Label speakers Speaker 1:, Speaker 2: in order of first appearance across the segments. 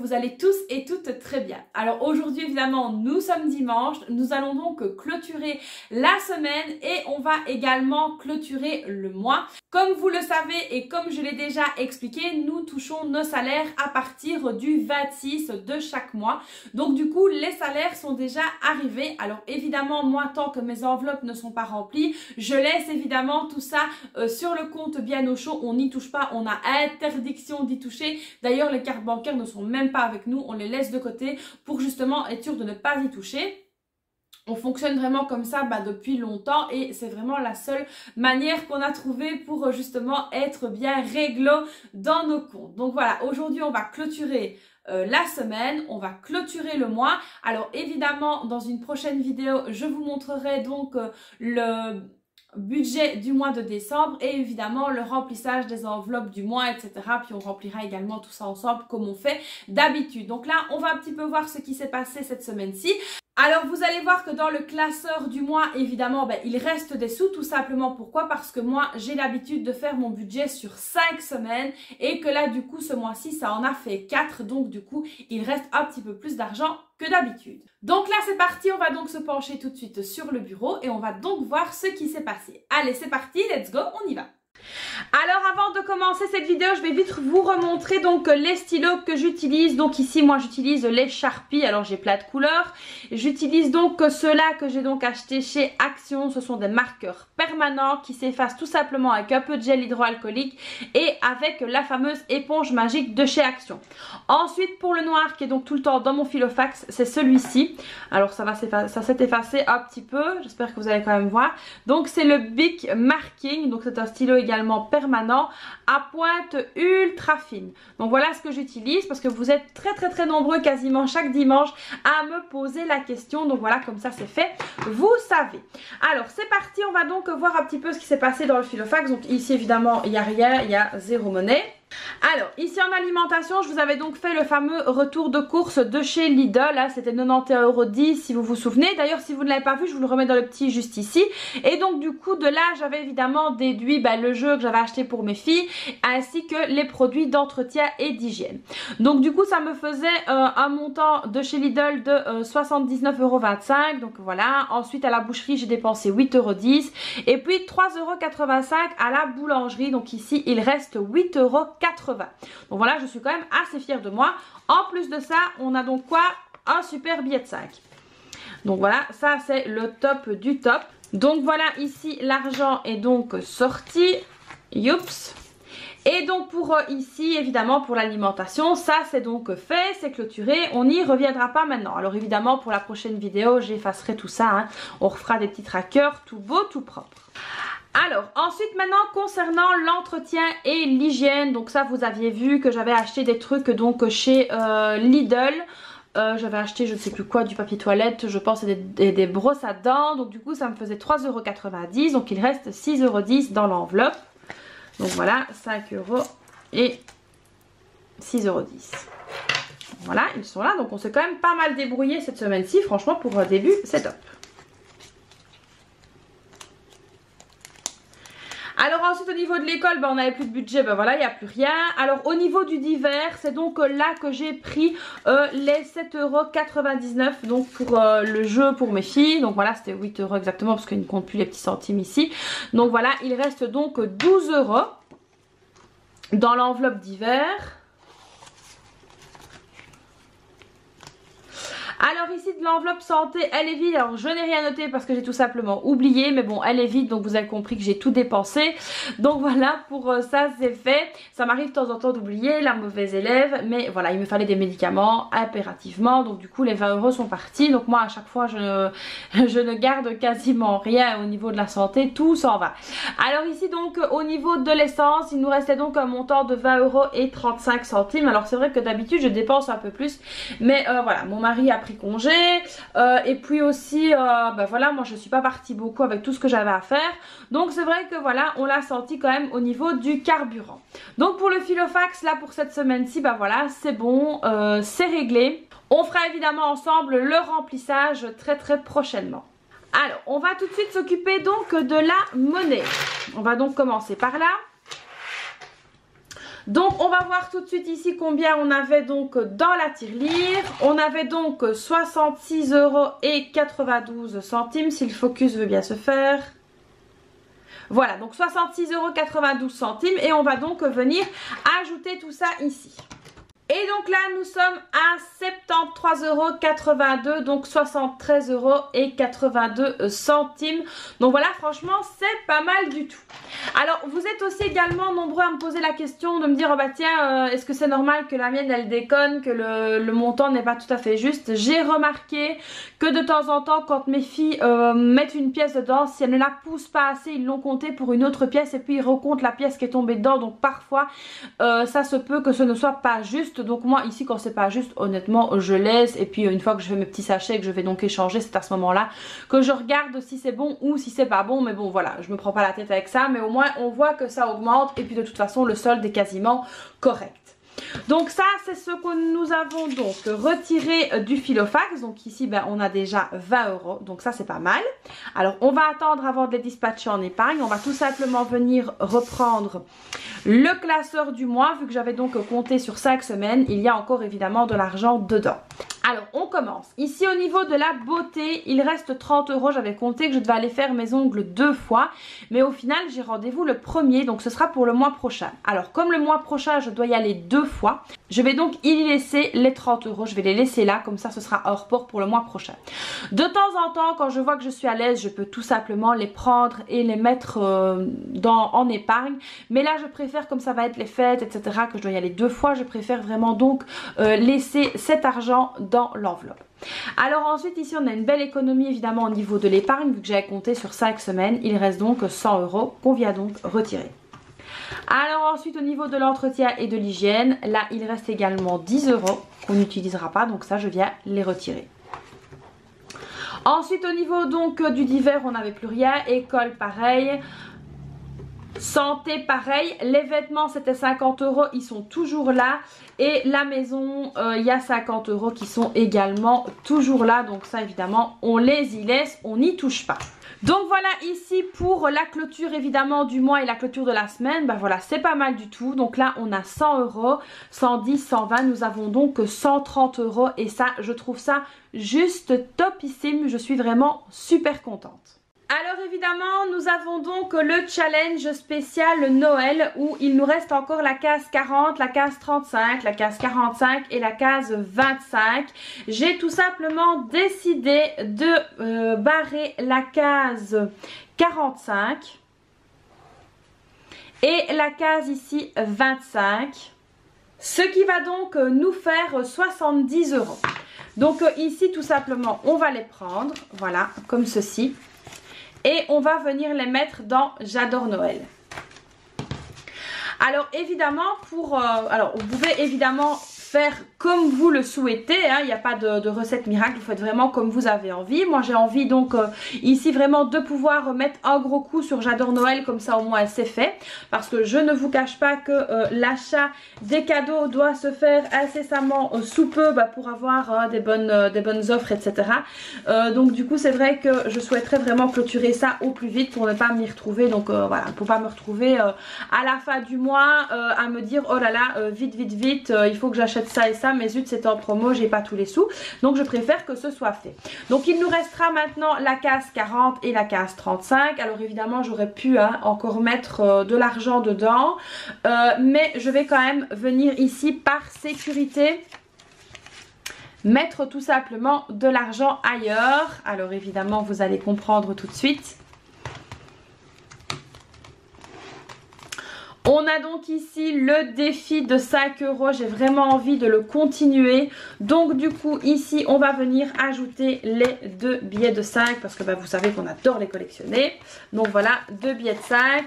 Speaker 1: vous allez tous et toutes très bien. Alors aujourd'hui évidemment nous sommes dimanche, nous allons donc clôturer la semaine et on va également clôturer le mois. Comme vous le savez et comme je l'ai déjà expliqué, nous touchons nos salaires à partir du 26 de chaque mois. Donc du coup les salaires sont déjà arrivés. Alors évidemment moi tant que mes enveloppes ne sont pas remplies, je laisse évidemment tout ça sur le compte bien au chaud. On n'y touche pas, on a interdiction d'y toucher. D'ailleurs les cartes bancaires ne sont même pas avec nous, on les laisse de côté pour justement être sûr de ne pas y toucher. On fonctionne vraiment comme ça depuis longtemps et c'est vraiment la seule manière qu'on a trouvée pour justement être bien réglo dans nos comptes. Donc voilà, aujourd'hui on va clôturer la semaine, on va clôturer le mois. Alors évidemment dans une prochaine vidéo je vous montrerai donc le budget du mois de décembre et évidemment le remplissage des enveloppes du mois, etc. Puis on remplira également tout ça ensemble comme on fait d'habitude. Donc là on va un petit peu voir ce qui s'est passé cette semaine-ci. Alors vous allez voir que dans le classeur du mois, évidemment, il reste des sous, tout simplement. Pourquoi? Parce que moi, j'ai l'habitude de faire mon budget sur 5 semaines et que là, du coup, ce mois-ci, ça en a fait 4. Donc, du coup, il reste un petit peu plus d'argent que d'habitude. Donc là, c'est parti. On va donc se pencher tout de suite sur le bureau et on va donc voir ce qui s'est passé. Allez, c'est parti, let's go, on y va. Alors avant de commencer cette vidéo, je vais vite vous remontrer donc les stylos que j'utilise. Donc ici moi j'utilise les Sharpie, alors j'ai plein de couleurs. J'utilise donc ceux-là que j'ai donc acheté chez Action. Ce sont des marqueurs permanents qui s'effacent tout simplement avec un peu de gel hydroalcoolique et avec la fameuse éponge magique de chez Action. Ensuite pour le noir qui est donc tout le temps dans mon filofax, c'est celui-ci. Alors ça s'est effacé un petit peu, j'espère que vous allez quand même voir. Donc c'est le Bic Marking, donc c'est un stylo également permanent à pointe ultra fine. Donc voilà ce que j'utilise parce que vous êtes très nombreux quasiment chaque dimanche à me poser la question. Donc voilà, comme ça c'est fait, vous savez. Alors c'est parti, on va donc voir un petit peu ce qui s'est passé dans le filofax. Donc ici évidemment il n'y a rien, il y a zéro monnaie. Alors ici en alimentation je vous avais donc fait le fameux retour de course de chez Lidl, là c'était 91,10 € si vous vous souvenez. D'ailleurs si vous ne l'avez pas vu je vous le remets dans le petit juste ici. Et donc du coup de là j'avais évidemment déduit le jeu que j'avais acheté pour mes filles ainsi que les produits d'entretien et d'hygiène. Donc du coup ça me faisait un montant de chez Lidl de 79,25 €. Donc voilà, ensuite à la boucherie j'ai dépensé 8,10 € et puis 3,85 € à la boulangerie. Donc ici il reste 8,80 €. Donc voilà, je suis quand même assez fière de moi. En plus de ça, on a donc quoi? Un super billet de 5. Donc voilà, ça c'est le top du top. Donc voilà, ici l'argent est donc sorti. Youps. Et donc pour ici, évidemment pour l'alimentation, ça c'est donc fait, c'est clôturé, on n'y reviendra pas maintenant. Alors évidemment pour la prochaine vidéo, j'effacerai tout ça, hein. On refera des petits trackers tout beau, tout propre. Alors ensuite maintenant concernant l'entretien et l'hygiène, donc ça vous aviez vu que j'avais acheté des trucs donc chez Lidl. J'avais acheté je ne sais plus quoi, du papier toilette, je pense, et des brosses à dents. Donc du coup ça me faisait 3,90 €, donc il reste 6,10 € dans l'enveloppe. Donc voilà, 5 € et 6,10 €. Voilà, ils sont là, donc on s'est quand même pas mal débrouillé cette semaine-ci, franchement pour un début c'est top. Alors ensuite au niveau de l'école, on n'avait plus de budget, voilà, il n'y a plus rien. Alors au niveau du divers, c'est donc là que j'ai pris les 7,99 € donc pour le jeu pour mes filles. Donc voilà, c'était 8 € exactement parce qu'il ne compte plus les petits centimes ici. Donc voilà, il reste donc 12 € dans l'enveloppe divers. Alors ici de l'enveloppe santé, elle est vide. Alors je n'ai rien noté parce que j'ai tout simplement oublié, mais bon elle est vide, donc vous avez compris que j'ai tout dépensé. Donc voilà, pour ça c'est fait. Ça m'arrive de temps en temps d'oublier, la mauvaise élève, mais voilà, il me fallait des médicaments impérativement, donc du coup les 20 € sont partis. Donc moi à chaque fois je ne garde quasiment rien au niveau de la santé, tout s'en va. Alors ici donc au niveau de l'essence, il nous restait donc un montant de 20,35 €. Alors c'est vrai que d'habitude je dépense un peu plus, mais voilà, mon mari a pris congé et puis aussi voilà, moi je suis pas partie beaucoup avec tout ce que j'avais à faire, donc c'est vrai que voilà, on l'a senti quand même au niveau du carburant. Donc pour le filofax là pour cette semaine-ci, voilà, c'est bon, c'est réglé. On fera évidemment ensemble le remplissage très prochainement. Alors on va tout de suite s'occuper donc de la monnaie. On va donc commencer par là. Donc on va voir tout de suite ici combien on avait donc dans la tirelire. On avait donc 66,92 €, si le focus veut bien se faire. Voilà, donc 66,92 € et on va donc venir ajouter tout ça ici. Et donc là nous sommes à 73,82 €, donc 73,82 €. Donc voilà, franchement c'est pas mal du tout. Alors vous êtes aussi également nombreux à me poser la question de me dire oh bah tiens est-ce que c'est normal que la mienne elle déconne, que le montant n'est pas tout à fait juste. J'ai remarqué que de temps en temps quand mes filles mettent une pièce dedans, si elles ne la poussent pas assez, ils l'ont compté pour une autre pièce et puis ils recomptent la pièce qui est tombée dedans. Donc parfois ça se peut que ce ne soit pas juste. Donc moi ici quand c'est pas juste, honnêtement je laisse, et puis une fois que je fais mes petits sachets et que je vais donc échanger, c'est à ce moment là que je regarde si c'est bon ou si c'est pas bon. Mais bon voilà, je me prends pas la tête avec ça, mais au moins on voit que ça augmente et puis de toute façon le solde est quasiment correct. Donc ça c'est ce que nous avons donc retiré du Filofax. Donc ici ben, on a déjà 20 €, donc ça c'est pas mal. Alors on va attendre avant de les dispatcher en épargne. On va tout simplement venir reprendre le classeur du mois. Vu que j'avais donc compté sur 5 semaines, il y a encore évidemment de l'argent dedans. Alors on commence. Ici au niveau de la beauté, il reste 30 €. J'avais compté que je devais aller faire mes ongles 2 fois. Mais au final j'ai rendez-vous le 1er, donc ce sera pour le mois prochain. Alors comme le mois prochain je dois y aller 2 fois, je vais donc y laisser les 30 €. Je vais les laisser là, comme ça ce sera hors port pour le mois prochain. De temps en temps quand je vois que je suis à l'aise, je peux tout simplement les prendre et les mettre en épargne. Mais là je préfère, comme ça va être les fêtes etc, que je dois y aller 2 fois, je préfère vraiment donc laisser cet argent dans l'enveloppe. Alors ensuite ici on a une belle économie évidemment au niveau de l'épargne, vu que j'avais compté sur 5 semaines. Il reste donc 100 € qu'on vient donc retirer. Alors ensuite au niveau de l'entretien et de l'hygiène, là il reste également 10 € qu'on n'utilisera pas, donc ça je viens les retirer. Ensuite au niveau donc du divers on n'avait plus rien, école pareil. Santé pareil, les vêtements c'était 50 €, ils sont toujours là. Et la maison, il y a 50 € qui sont également toujours là. Donc ça évidemment on les y laisse, on n'y touche pas. Donc voilà ici pour la clôture évidemment du mois et la clôture de la semaine. Ben voilà, c'est pas mal du tout. Donc là on a 100 €, 110, 120, nous avons donc 130 €. Et ça je trouve ça juste topissime, je suis vraiment super contente. Alors évidemment nous avons donc le challenge spécial Noël où il nous reste encore la case 40, la case 35, la case 45 et la case 25. J'ai tout simplement décidé de barrer la case 45 et la case ici 25. Ce qui va donc nous faire 70 €. Donc ici tout simplement on va les prendre, voilà comme ceci. Et on va venir les mettre dans J'adore Noël. Alors évidemment alors vous pouvez évidemment faire comme vous le souhaitez, hein. Il n'y a pas de recette miracle, vous faites vraiment comme vous avez envie. Moi j'ai envie donc ici vraiment de pouvoir mettre un gros coup sur J'adore Noël, comme ça au moins c'est fait. Parce que je ne vous cache pas que l'achat des cadeaux doit se faire incessamment sous peu pour avoir des bonnes offres etc. Donc du coup c'est vrai que je souhaiterais vraiment clôturer ça au plus vite pour ne pas m'y retrouver. Donc voilà, pour pas me retrouver à la fin du mois à me dire oh là là vite il faut que j'achète ça et ça, mais zut c'est en promo, j'ai pas tous les sous. Donc je préfère que ce soit fait. Donc il nous restera maintenant la case 40 et la case 35. Alors évidemment j'aurais pu encore mettre de l'argent dedans, mais je vais quand même venir ici par sécurité mettre tout simplement de l'argent ailleurs. Alors évidemment vous allez comprendre tout de suite. On a donc ici le défi de 5 €, j'ai vraiment envie de le continuer. Donc du coup ici on va venir ajouter les 2 billets de 5 parce que vous savez qu'on adore les collectionner. Donc voilà, 2 billets de 5.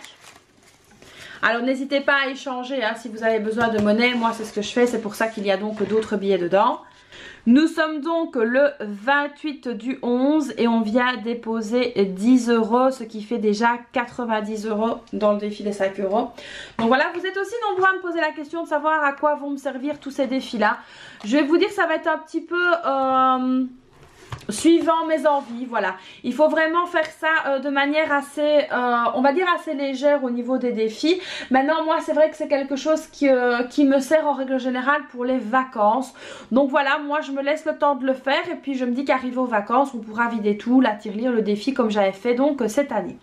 Speaker 1: Alors n'hésitez pas à échanger si vous avez besoin de monnaie, moi c'est ce que je fais, c'est pour ça qu'il y a donc d'autres billets dedans. Nous sommes donc le 28 du 11 et on vient déposer 10 €, ce qui fait déjà 90 € dans le défi des 5 €. Donc voilà, vous êtes aussi nombreux à me poser la question de savoir à quoi vont me servir tous ces défis là. Je vais vous dire, ça va être un petit peu suivant mes envies, voilà. Il faut vraiment faire ça de manière assez, on va dire assez légère au niveau des défis. Maintenant, moi, c'est vrai que c'est quelque chose qui me sert en règle générale pour les vacances. Donc voilà, moi, je me laisse le temps de le faire et puis je me dis qu'arrivé aux vacances, on pourra vider tout, la tirelire, le défi comme j'avais fait donc cette année.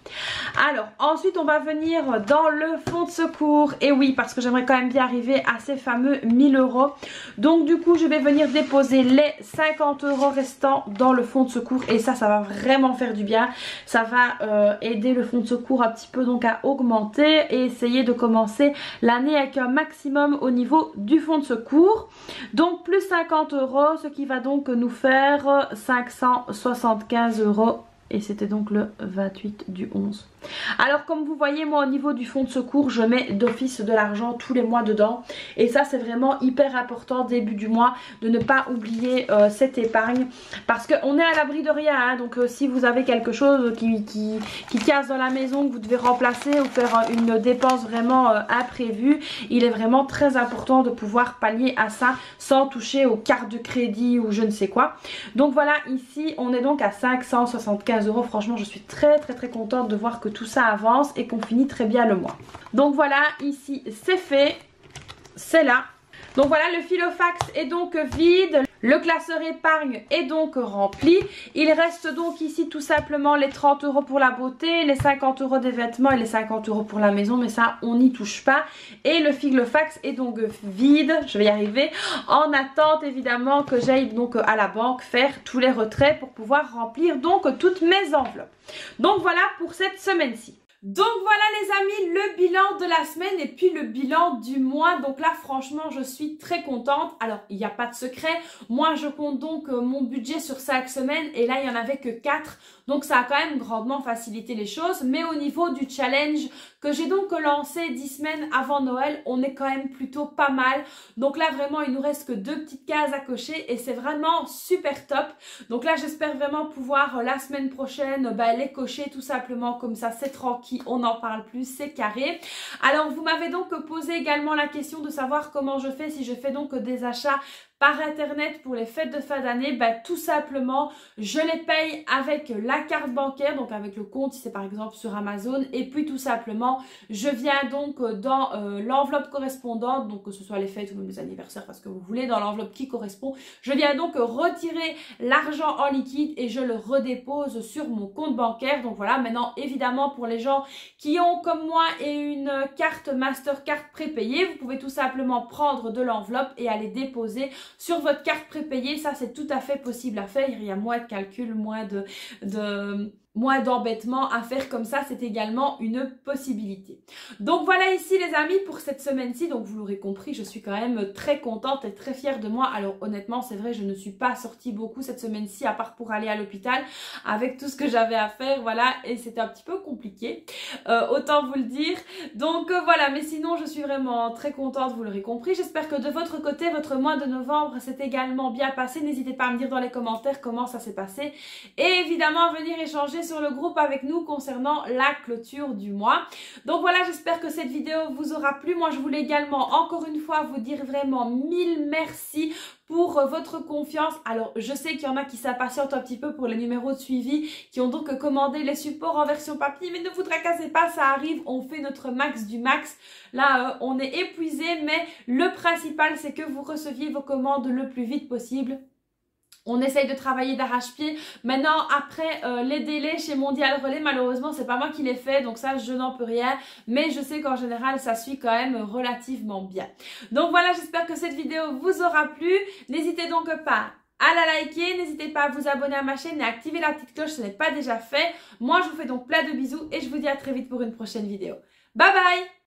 Speaker 1: Alors, ensuite, on va venir dans le fonds de secours. Et oui, parce que j'aimerais quand même bien arriver à ces fameux 1000 €. Donc du coup, je vais venir déposer les 50 € restants dans le fonds de secours et ça va vraiment faire du bien. Ça va aider le fonds de secours un petit peu donc à augmenter et essayer de commencer l'année avec un maximum au niveau du fonds de secours. Donc plus 50 €, ce qui va donc nous faire 575 € et c'était donc le 28 du 11. Alors comme vous voyez, moi au niveau du fonds de secours, je mets d'office de l'argent tous les mois dedans. Et ça c'est vraiment hyper important début du mois de ne pas oublier cette épargne. Parce qu'on est à l'abri de rien, hein. Donc si vous avez quelque chose qui casse dans la maison, que vous devez remplacer ou faire une dépense vraiment imprévue, il est vraiment très important de pouvoir pallier à ça sans toucher aux cartes de crédit ou je ne sais quoi. Donc voilà, ici on est donc à 575 €. Franchement je suis très contente de voir que tout ça avance et qu'on finit très bien le mois. Donc voilà, ici c'est fait, c'est là. Donc voilà, le filofax est donc vide, le classeur épargne est donc rempli. Il reste donc ici tout simplement les 30 € pour la beauté, les 50 € des vêtements et les 50 € pour la maison, mais ça on n'y touche pas. Et le filofax est donc vide, je vais y arriver, en attente évidemment que j'aille donc à la banque faire tous les retraits pour pouvoir remplir donc toutes mes enveloppes. Donc voilà pour cette semaine-ci. Donc voilà les amis, le bilan de la semaine et puis le bilan du mois. Donc là franchement je suis très contente. Alors il n'y a pas de secret, moi je compte donc mon budget sur 5 semaines et là il n'y en avait que 4. Donc ça a quand même grandement facilité les choses. Mais au niveau du challenge que j'ai donc lancé 10 semaines avant Noël, on est quand même plutôt pas mal. Donc là vraiment il nous reste que 2 petites cases à cocher et c'est vraiment super top. Donc là j'espère vraiment pouvoir la semaine prochaine les cocher tout simplement, comme ça c'est tranquille, on n'en parle plus, c'est carré. Alors vous m'avez donc posé également la question de savoir comment je fais si je fais donc des achats par internet pour les fêtes de fin d'année. Tout simplement je les paye avec la carte bancaire, donc avec le compte si c'est par exemple sur Amazon, et puis tout simplement je viens donc dans l'enveloppe correspondante, donc que ce soit les fêtes ou même les anniversaires, parce que vous voulez, dans l'enveloppe qui correspond, je viens donc retirer l'argent en liquide et je le redépose sur mon compte bancaire. Donc voilà, maintenant évidemment pour les gens qui ont comme moi une carte Mastercard prépayée, vous pouvez tout simplement prendre de l'enveloppe et aller déposer sur votre carte prépayée. Ça c'est tout à fait possible à faire, il y a moins de calculs, moins d'embêtement à faire comme ça, c'est également une possibilité. Donc voilà ici les amis pour cette semaine-ci. Donc vous l'aurez compris, je suis quand même très contente et très fière de moi. Alors honnêtement c'est vrai, je ne suis pas sortie beaucoup cette semaine-ci à part pour aller à l'hôpital avec tout ce que j'avais à faire, voilà, et c'était un petit peu compliqué, autant vous le dire. Donc voilà, mais sinon je suis vraiment très contente, vous l'aurez compris. J'espère que de votre côté, votre mois de novembre s'est également bien passé. N'hésitez pas à me dire dans les commentaires comment ça s'est passé et évidemment à venir échanger sur le groupe avec nous concernant la clôture du mois. Donc voilà, j'espère que cette vidéo vous aura plu. Moi je voulais également encore une fois vous dire vraiment 1000 merci pour votre confiance. Alors je sais qu'il y en a qui s'impatientent un petit peu pour les numéros de suivi, qui ont donc commandé les supports en version papier, mais ne vous tracassez pas, ça arrive, on fait notre max du max. Là on est épuisé, mais le principal c'est que vous receviez vos commandes le plus vite possible. On essaye de travailler d'arrache-pied. Maintenant, après les délais chez Mondial Relais, malheureusement, c'est pas moi qui les fais, donc ça, je n'en peux rien. Mais je sais qu'en général, ça suit quand même relativement bien. Donc voilà, j'espère que cette vidéo vous aura plu. N'hésitez donc pas à la liker, n'hésitez pas à vous abonner à ma chaîne et à activer la petite cloche si ce n'est pas déjà fait. Moi, je vous fais donc plein de bisous et je vous dis à très vite pour une prochaine vidéo. Bye bye!